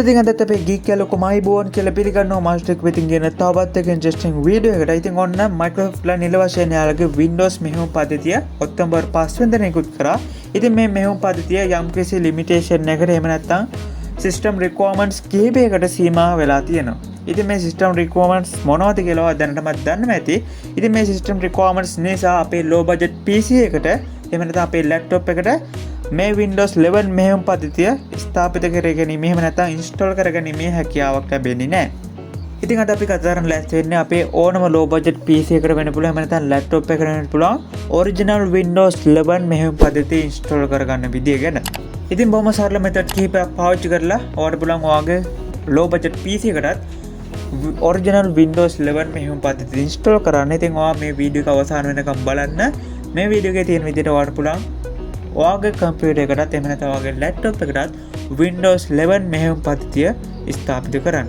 ඉතින් අදත් අපේ ගීක් කැලකෝ මයිබෝන් කියලා පිළිගන්නවා මාස්ටර් එක වෙතින් ගෙන තවත් එක ඉන්ටරෙස්ටිං වීඩියෝ එකකට. ඉතින් ඔන්න Microsoft ලා නිල වශයෙන් යාලගේ Windows මෙහෙයුම් පද්ධතිය ඔක්තෝබර් 5 වෙනිදා නිකුත් කරා. ඉතින් මේ මෙහෙයුම් පද්ධතිය යම්කිසි ලිමිටේෂන් එකකට එහෙම නැත්නම් සිස්ටම් රික්වයර්මන්ට්ස් කිහිපයකට සීමා වෙලා තියෙනවා. ඉතින් මේ සිස්ටම් රික්වයර්මන්ට්ස් මොනවද කියලා දැනටමත් දන්නම ඇති. ඉතින් මේ සිස්ටම් රික්වයර්මන්ට්ස් නිසා අපේ low budget PC එකට එහෙම නැත්නම් අපේ laptop එකට මේ Windows 11 මෙහෙයුම් පද්ධතිය ස්ථාපිත කරගෙන එහෙම නැත්නම් install කරගැනීමේ හැකියාවක් ලැබෙන්නේ නැහැ. ඉතින් අද අපි කතා කරන්න ලෑස්ති වෙන්නේ අපේ ඕනම low budget PC එකකට වෙන්න පුළුවන් එහෙම නැත්නම් laptop එකකට වෙන්න පුළුවන් original Windows 11 මෙහෙයුම් පද්ධතිය install කරගන්න විදිය ගැන. ඉතින් බොහොම සරල method කිහිපයක් පාවිච්චි කරලා ඔයාලට පුළුවන් ඔයාගේ low budget PC එකටත් original Windows 11 මෙහෙයුම් පද්ධතිය install කරන්න. ඉතින් ඔයා මේ වීඩියෝ එක අවසාන වෙනකම් බලන්න. මේ වීඩියෝ එකේ තියෙන විදිහට ඔයාලට පුළුවන් ඔයාගේ කම්පියුටර් එකටත් එහෙම නැත්නම් ඔයාගේ ලැප්ටොප් එකටත් Windows 11 මෙහෙයුම් පද්ධතිය ස්ථාපිත කරන්න.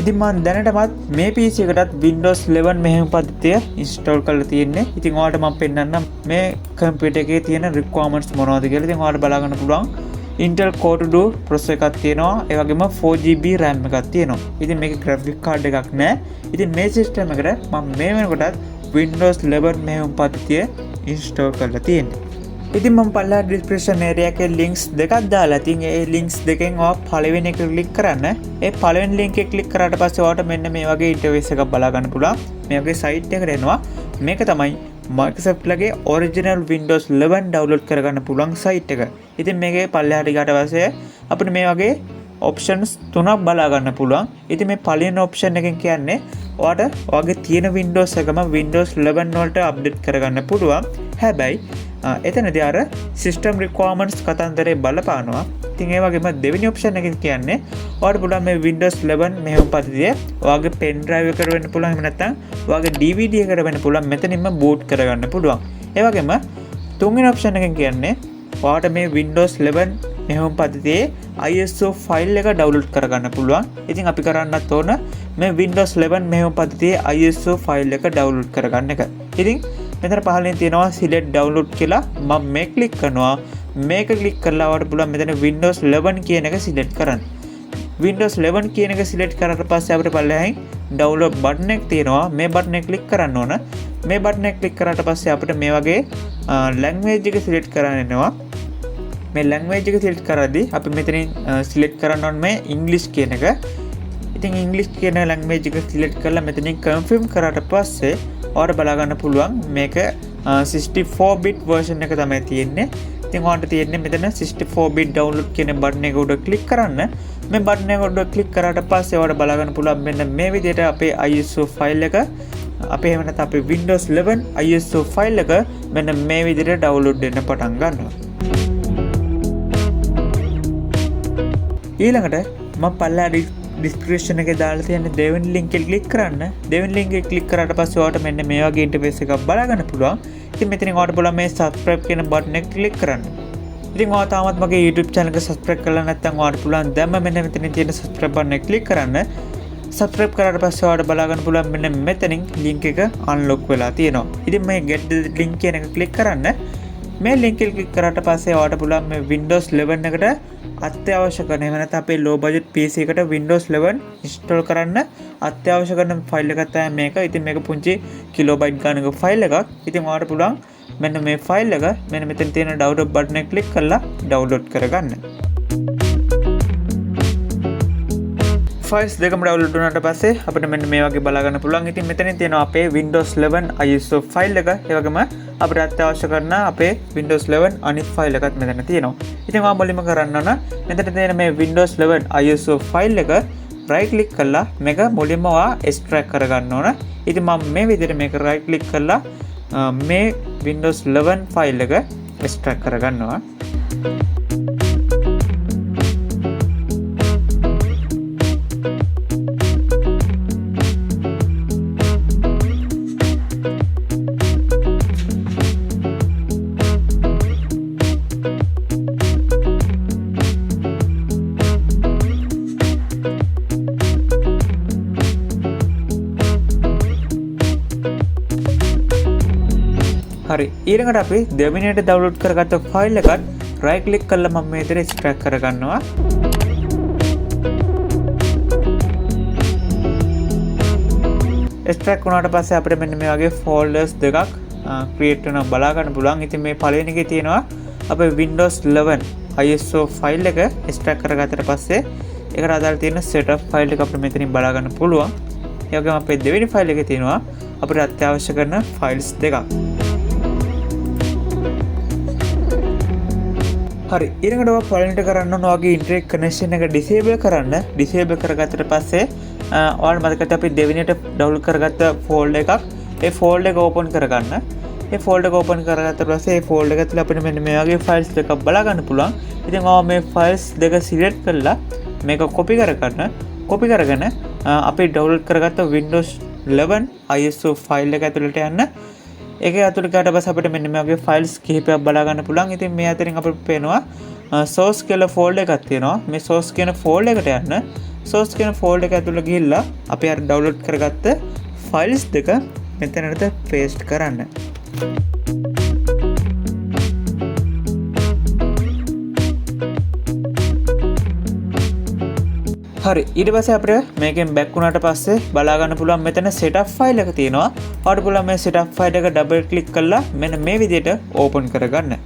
ඉතින් මම දැනටමත් මේ PC එකටත් Windows 11 මෙහෙයුම් පද්ධතිය install කරලා තියෙන්නේ. ඉතින් ඔයාලට මම පෙන්නන්නම් මේ කම්පියුටර් එකේ තියෙන requirements මොනවද කියලා. ඉතින් ඔයාලට බලා ගන්න පුළුවන් Intel Core 2 processor එකක් තියෙනවා. ඒ වගේම 4GB RAM එකක් තියෙනවා. ඉතින් මේකේ graphic card එකක් නැහැ. ඉතින් මේ system එකට මම මේ වෙනකොටත් Windows 11 මෙහෙයුම් පද්ධතිය install කරලා තියෙන්නේ. ඉතින් මම පල්ලා description area එකේ links දෙකක් දාලා තින් ඒ links දෙකෙන් ඔයා පළවෙනි එක click කරන්න. ඒ පළවෙනි link එක click කරාට පස්සේ ඔයාට මෙන්න මේ වගේ interface එකක් බලා ගන්න පුළුවන්. මේ වගේ site එකකට එනවා. මේක තමයි Microsoft ලගේ original Windows 11 download කරගන්න පුළුවන් site එක. ඉතින් මේකේ පල්ලෙහාට ගියාට පස්සේ අපිට මේ වගේ options තුනක් බලා ගන්න පුළුවන්. ඉතින් මේ පළවෙනි option එකෙන් කියන්නේ ඔයාට ඔයාගේ තියෙන Windows එකම Windows 11 වලට update කරගන්න පුළුවන්. හැබැයි එතනදී අර system requirements කතන්දරේ බලපානවා. ඉතින් ඒ වගේම දෙවෙනි option එකෙන් කියන්නේ ඔයාලට පුළුවන් මේ Windows 11 මෙහෙයුම් පද්ධතිය ඔයාගේ pen drive එකට වෙන්න පුළුවන්. එහෙම නැත්නම් ඔයාගේ DVD එකට වෙන්න පුළුවන්. මෙතනින්ම boot කරගන්න පුළුවන්. ඒ වගේම තුන්වෙනි option එකෙන් කියන්නේ ඔයාලට මේ Windows 11 මෙහෙයුම් පද්ධතියේ ISO file එක download කරගන්න පුළුවන්. ඉතින් අපි කරන්නත් ඕන මේ Windows 11 මෙහෙයුම් පද්ධතියේ ISO file එක download කරගන්න එක. ඉතින් මෙතන පහළින් තියෙනවා select download කියලා. මම මේ click කරනවා. මේක click කරලා ඔයාලට පුළුවන් මෙතන Windows 11 කියන එක select කරන්න. Windows 11 කියන එක select කරාට පස්සේ අපිට පල්ලෙහින් download button එක තියෙනවා. මේ button එක click කරන්න ඕන. මේ button එක click කරාට පස්සේ අපිට මේ වගේ language එක select කරන්න එනවා. මේ language එක select කරද්දී අපි මෙතනින් select කරන්න ඕනේ මේ English කියන එක. ඉතින් English කියන language එක select කරලා මෙතනින් confirm කරාට පස්සේ ඔයාලට බලා ගන්න පුළුවන් මේක 64 bit version එක තමයි තියෙන්නේ. ඉතින් ඔයාලට තියෙන්නේ මෙතන 64 bit download කියන button එක උඩ click කරන්න. මේ button එක උඩ click කරාට පස්සේ ඔයාලට බලා ගන්න පුළුවන් මෙන්න මේ විදිහට අපේ ISO file එක අපේ එහෙම නැත්නම් අපේ Windows 11 ISO file එක මෙන්න මේ විදිහට download වෙන්න පටන් ගන්නවා. ඊළඟට මම පල්ලා description එකේ දාලා තියෙන දෙවෙනි link එක click කරන්න. දෙවෙනි link එක click කරාට පස්සේ ඔයාලට මෙන්න මේ වගේ interface එකක් බලා ගන්න පුළුවන්. ඉතින් මෙතනින් ඔයාලට බලන්න මේ subscribe කියන button එක click කරන්න. ඉතින් ඔයා තාමත් මගේ YouTube channel එක subscribe කරලා නැත්නම් ඔයාලට පුළුවන් දැම්ම මෙන්න මෙතනින් තියෙන subscribe button එක click කරන්න. subscribe කරාට පස්සේ ඔයාලට බලා ගන්න පුළුවන් මෙන්න මෙතනින් link එක unlock වෙලා තියෙනවා. ඉතින් මේ get the link කියන එක click කරන්න. මේ link එක click කරාට පස්සේ ඔයාලට පුළුවන් මේ Windows 11 එකට අත්‍යවශ්‍ය කරන එහෙම නැත්නම් අපේ low budget PC එකට Windows 11 install කරන්න අත්‍යවශ්‍ය කරන ෆයිල් එකක් තමයි මේක. ඉතින් මේක පුංචි කිලෝබයිට් ගානක ෆයිල් එකක්. ඉතින් ඔයාලට පුළුවන් මෙන්න මේ ෆයිල් එක මෙන්න මෙතන තියෙන download button එක click කරලා download කරගන්න. ෆයිල්ස් දෙකම download වුණාට පස්සේ අපිට මෙන්න මේ වගේ බලා ගන්න පුළුවන්. ඉතින් මෙතනින් තියෙනවා අපේ Windows 11 ISO ෆයිල් එක. ඒ වගේම අපිට අත්‍යවශ්‍ය කරන අපේ Windows 11 අනිත් ෆයිල් එකත් මෙතන තියෙනවා. ඉතින් ඔයා මුලින්ම කරන්න ඕන මෙතන තියෙන මේ Windows 11 ISO ෆයිල් එක right click කරලා මේක මුලින්ම ඔයා extract කරගන්න ඕන. ඉතින් මම මේ විදිහට මේක right click කරලා මේ Windows 11 ෆයිල් එක extract කරගන්නවා. හරි ඊළඟට අපි දෙවෙනියට download කරගත්ත ෆයිල් එකත් right click කරලා මම මේ විදිහට extract කරගන්නවා. එක්ස්ට්‍රැක්ට් වුණාට පස්සේ අපිට මෙන්න මේ වගේ ෆෝල්ඩර්ස් දෙකක් ක්‍රියේට් වෙනවා බලා ගන්න පුළුවන්. ඉතින් මේ පළවෙනි එකේ තියෙනවා අපේ Windows 11 ISO ෆයිල් එක එක්ස්ට්‍රැක්ට් කරගත්තට පස්සේ ඒකට අදාළ තියෙන setup ෆයිල් එක අපිට මෙතනින් බලා ගන්න පුළුවන්. ඒ වගේම අපේ දෙවෙනි ෆයිල් එකේ තියෙනවා අපිට අත්‍යවශ්‍ය කරන ෆයිල්ස් දෙකක්. හරි, ඊළඟට ඔය පළවෙනිට කරන්න ඕන වගේ ඉන්ටර්නෙට් කනෙක්ෂන් එක ඩිසේබල් කරන්න. ඩිසේබල් කරගත්තට පස්සේ ඔයාලට මතකද අපි දෙවෙනියට ඩවුන්ලෝඩ් කරගත්ත ෆෝල්ඩර් එකක් ඒ ෆෝල්ඩර් එක ඕපන් කරගන්න. ඒ ෆෝල්ඩර් එක ඕපන් කරගත්තට පස්සේ ඒ ෆෝල්ඩර් එක ඇතුලේ අපිට මෙන්න මේ වගේ ෆයිල්ස් දෙකක් බලා ගන්න පුළුවන්. ඉතින් මේ ෆයිල්ස් දෙක සිලෙක්ට් කරලා මේක කොපි කරගන්න. කොපි කරගෙන අපි ඩවුන්ලෝඩ් කරගත්ත Windows 11 ISO ෆයිල් එක ඇතුළට යන්න. ඒකේ ඇතුළට ගියාට පස්සේ අපිට මෙන්න මේ වගේ ෆයිල්ස් කිහිපයක් බලා ගන්න පුළුවන්. ඉතින් මේ අතරින් අපිට පේනවා source කියලා ෆෝල්ඩර් එකක් තියෙනවා. මේ source කියන ෆෝල්ඩර් එකට යන්න. source කියන ෆෝල්ඩර් එක ඇතුළට ගිහිල්ලා අපි අර ඩවුන්ලෝඩ් කරගත්ත ෆයිල්ස් දෙක මෙතනට paste කරන්න. හරි, ඊට පස්සේ අපිට මේකෙන් බැක් වුණාට පස්සේ බලා ගන්න පුළුවන් මෙතන setup ෆයිල් එක තියෙනවා. ඔයාලට පුළුවන් මේ setup ෆයිල් එක ඩබල් ක්ලික් කරලා මෙන්න මේ විදිහට ඕපන් කරගන්න.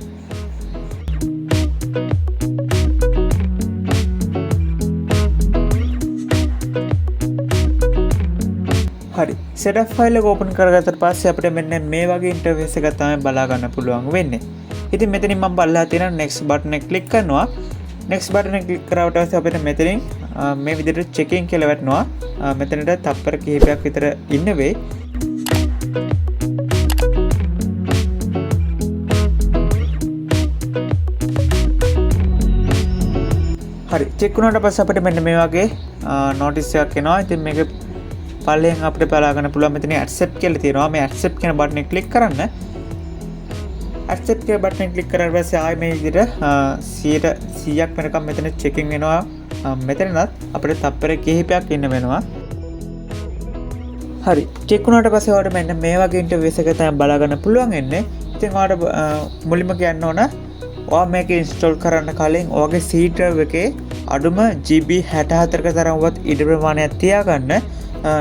හරි, setup ෆයිල් එක ඕපන් කරගත්තට පස්සේ අපිට මෙන්න මේ වගේ ඉන්ටර්ෆේස් එකක් තමයි බලා ගන්න පුළුවන් වෙන්නේ. ඉතින් මෙතනින් මම බලලා තියෙන next button එක ක්ලික් කරනවා. next button එක ක්ලික් කරාට පස්සේ අපිට මෙතනින් මේ විදිහට checking කියලා වැටෙනවා. මෙතනට තප්පර කිහිපයක් විතර ඉන්න වෙයි. හරි, check වුණාට පස්සේ අපිට මෙන්න මේ වගේ notice එකක් එනවා. ඉතින් මේක පල්ලෙන් අපිට බලා ගන්න පුළුවන් මෙතන accept කියලා තියෙනවා. මේ accept කියන බටන් එක ක්ලික් කරන්න. accept කියන බටන් එක ක්ලික් කරාට පස්සේ ආයෙ මේ විදිහට 100ක් වෙනකම් මෙතන checking වෙනවා. මෙතනත් අපිට තප්පර කිහිපයක් ඉන්න වෙනවා. හරි, check වුණාට පස්සේ ඔයාලට මෙන්න මේ වගේ ඉන්ටර්ෆේස් එක තමයි බලා ගන්න පුළුවන් වෙන්නේ. ඉතින් ඔයාලට මුලින්ම කියන්න ඕන ඔයා මේක ඉන්ස්ටෝල් කරන්න කලින් ඔයාගේ C drive එකේ අඩුම GB 64ක තරම්වත් ඉඩ ප්‍රමාණයක් තියාගන්න.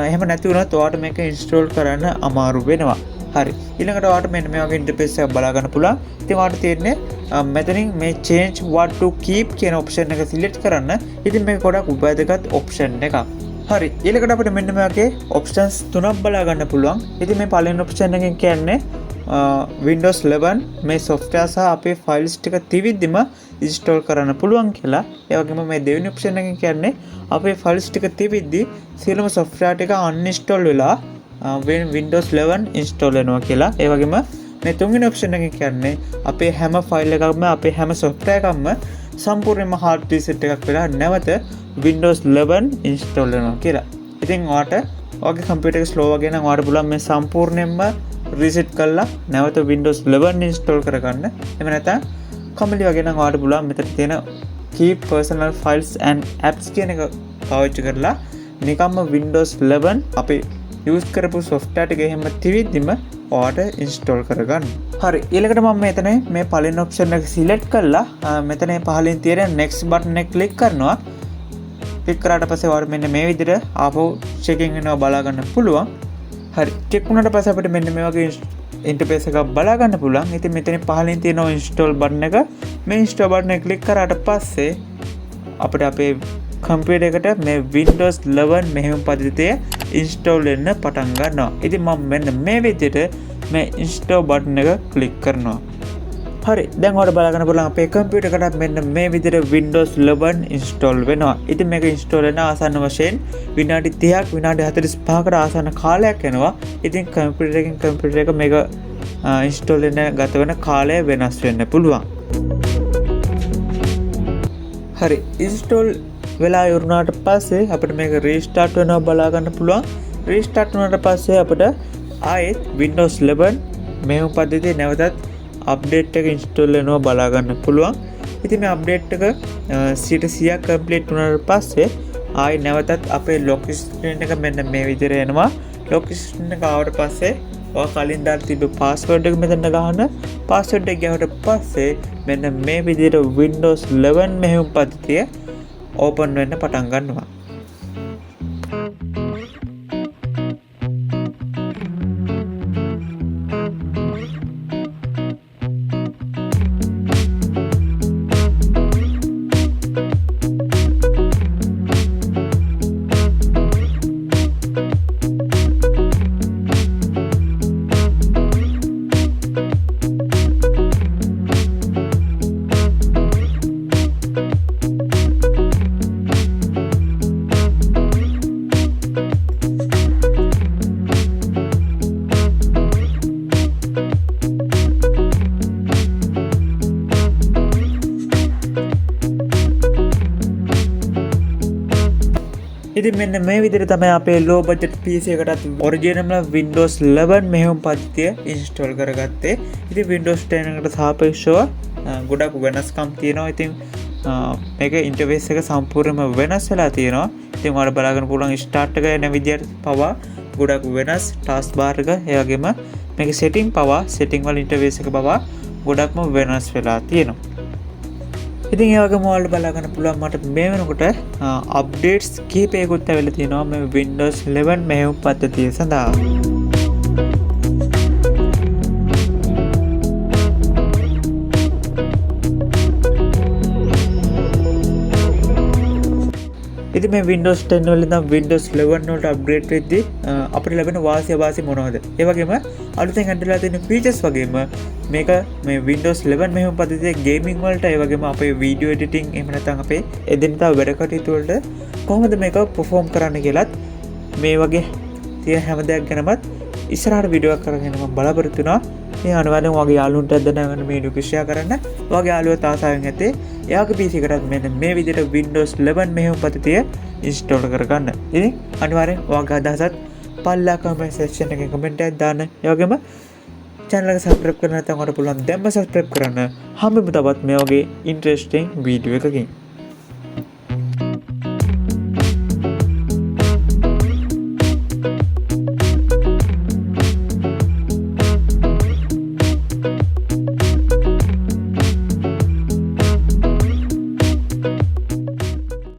එහෙම නැති වුණොත් ඔයාලට මේක ඉන්ස්ටෝල් කරන්න අමාරු වෙනවා. හරි, ඊළඟට ඔයාලට මෙන්න මේ වගේ ඉන්ටර්ෆේස් එකක් බලා ගන්න පුළුවන්. ඉතින් ඔයාලට තියෙන්නේ මෙතනින් මේ change what to keep කියන option එක select කරන්න. ඉතින් මේක ගොඩක් වැදගත් option එකක්. හරි, ඊළඟට අපිට මෙන්න මේ වගේ options තුනක් බලා ගන්න පුළුවන්. ඉතින් මේ පළවෙනි option එකෙන් කියන්නේ Windows 11 මේ software සහ අපේ files ටික තිවිද්දිම install කරන්න පුළුවන් කියලා. ඒ වගේම මේ දෙවෙනි option එකෙන් කියන්නේ අපේ files ටික තිවිද්දි සියලුම software ටික uninstall වෙලා Windows 11 install වෙනවා කියලා. ඒ වගේම මේ තුන්වෙනි option එකෙන් කියන්නේ අපේ හැම ෆයිල් එකක්ම අපේ හැම software එකක්ම සම්පූර්ණයෙන්ම hard reset එකක් වෙලා නැවත Windows 11 install වෙනවා කියලා. ඉතින් ඔයාට ඔයාගේ computer එක slow වගේ නම් ඔයාට පුළුවන් මේ සම්පූර්ණයෙන්ම reset කරලා නැවත Windows 11 install කරගන්න. එහෙම නැත්නම් කම්මැලි වගේ නම් ඔයාට පුළුවන් මෙතන තියෙන keep personal files and apps කියන එක පාවිච්චි කරලා නිකම්ම Windows 11 අපේ use කරපු software ටික එහෙම තිවිද්දිම ඔයාට install කරගන්න. හරි, ඊළඟට මම මෙතන මේ පළවෙනි option එක select කරලා මෙතන පහලින් තියෙන next button එක click කරනවා. click කරාට පස්සේ ඔයාලට මෙන්න මේ විදිහට ආපහු checking වෙනවා බලා ගන්න පුළුවන්. හරි, check වුණාට පස්සේ අපිට මෙන්න මේ වගේ ඉන්ටර්ෆේස් එකක් බලා ගන්න පුළුවන්. ඉතින් මෙතන පහලින් තියෙන install button එක මේ install button එක click කරාට පස්සේ අපිට අපේ කම්පියුටර් එකට මේ Windows 11 මෙහෙම පද්ධතිය install වෙන්න පටන් ගන්නවා. ඉතින් මම මෙන්න මේ විදිහට මේ install button එක click කරනවා. හරි, දැන් ඔයාලට බලා ගන්න පුළුවන් අපේ කම්පියුටර් එකට මෙන්න මේ විදිහට Windows 11 install වෙනවා. ඉතින් මේක install වෙන ආසන්න වශයෙන් විනාඩි 30ක් විනාඩි 45කට ආසන්න කාලයක් යනවා. ඉතින් කම්පියුටර් එකකින් කම්පියුටර් එක මේක install වෙන ගත වෙන කාලය වෙනස් වෙන්න පුළුවන්. හරි, install වෙලා ඉවරනාට පස්සේ අපිට මේක රීස්ටාර්ට් වෙනවා බලා ගන්න පුළුවන්. රීස්ටාර්ට් වුණාට පස්සේ අපිට ආයෙත් Windows 11 මෙහෙම පද්ධතිය නැවතත් අප්ඩේට් එක ඉන්ස්ටෝල් වෙනවා බලා ගන්න පුළුවන්. ඉතින් මේ අප්ඩේට් එක 100% කම්ප්ලීට් වුණාට පස්සේ ආයෙ නැවතත් අපේ ලොක් ස්ක්‍රීන් එක මෙන්න මේ විදිහට එනවා. ලොක් ස්ක්‍රීන් එක ආවට පස්සේ ඔයා කලින් දාලා තිබ්බ පාස්වර්ඩ් එක මෙතන ගහන. පාස්වර්ඩ් එක ගහුවට පස්සේ මෙන්න මේ විදිහට Windows 11 මෙහෙම පද්ධතිය ඕපන් වෙන්න පටන් ගන්නවා. ඉතින් මෙන්න මේ විදිහට තමයි අපේ low budget PC එකටත් original Windows 11 මෙහෙයුම් පද්ධතිය install කරගත්තේ. ඉතින් Windows 10 එකට සාපේක්ෂව ගොඩක් වෙනස්කම් තියෙනවා. ඉතින් මේක ඉන්ටර්ෆේස් එක සම්පූර්ණයෙන්ම වෙනස් වෙලා තියෙනවා. ඉතින් ඔයාලා බලාගන්න පුළුවන් ස්ටාර්ට් එක එන විදියට පවා ගොඩක් වෙනස් ටාස්ක් බාර් එක. ඒ වගේම මේකේ setting පවා setting වල ඉන්ටර්ෆේස් එක පවා ගොඩක්ම වෙනස් වෙලා තියෙනවා. ඉතින් ඒ වගේම ඔයාලට බලා ගන්න පුළුවන් මට මේ වෙනකොට අප්ඩේට්ස් කීපයකුත් ඇවිල්ලා තියෙනවා මේ Windows 11 මෙහෙයුම් පද්ධතිය සඳහා. ඉතින් මේ Windows 10 වල ඉඳන් Windows 11 වලට අප්ග්‍රේඩ් වෙද්දී අපිට ලැබෙන වාසි මොනවද? ඒ වගේම අලුතෙන් ඇඩ් වෙලා තියෙන ෆීචර්ස් වගේම මේක මේ Windows 11 මෙහෙයුම් පද්ධතියේ ගේමින් වලට ඒ වගේම අපේ වීඩියෝ එඩිටිං එහෙම නැත්නම් අපේ එදිනදා වැඩ කටයුතු වලට කොහොමද මේක perform කරන්න කියලාත් මේ වගේ තියෙන හැම දෙයක් ගැනමත් ඉස්සරහට වීඩියෝ එකක් කරගෙන මම බලාපොරොත්තු වෙනවා. මේ අනිවාර්යෙන් වගේ යාළුවන්ට දැනගන්න මේ වීඩියෝ ෂෙයා කරන්න. වගේ යාළුවෝ තාසාවෙන් ඇතේ එයාගේ PC එකටත් මෙන්න මේ විදිහට Windows 11 මෙහෙයුම් පද්ධතිය install කරගන්න. ඉතින් අනිවාර්යෙන් ඔයාගේ අදහසත් පල්ලා comment section එකේ comment එකක් දාන්න. ඒ වගේම channel එක subscribe කරන්න නැත්නම් ඔයාලට පුළුවන් දැන්ම subscribe කරන්න. හැමෝම තවත් මේ වගේ interesting වීඩියෝ එකකින්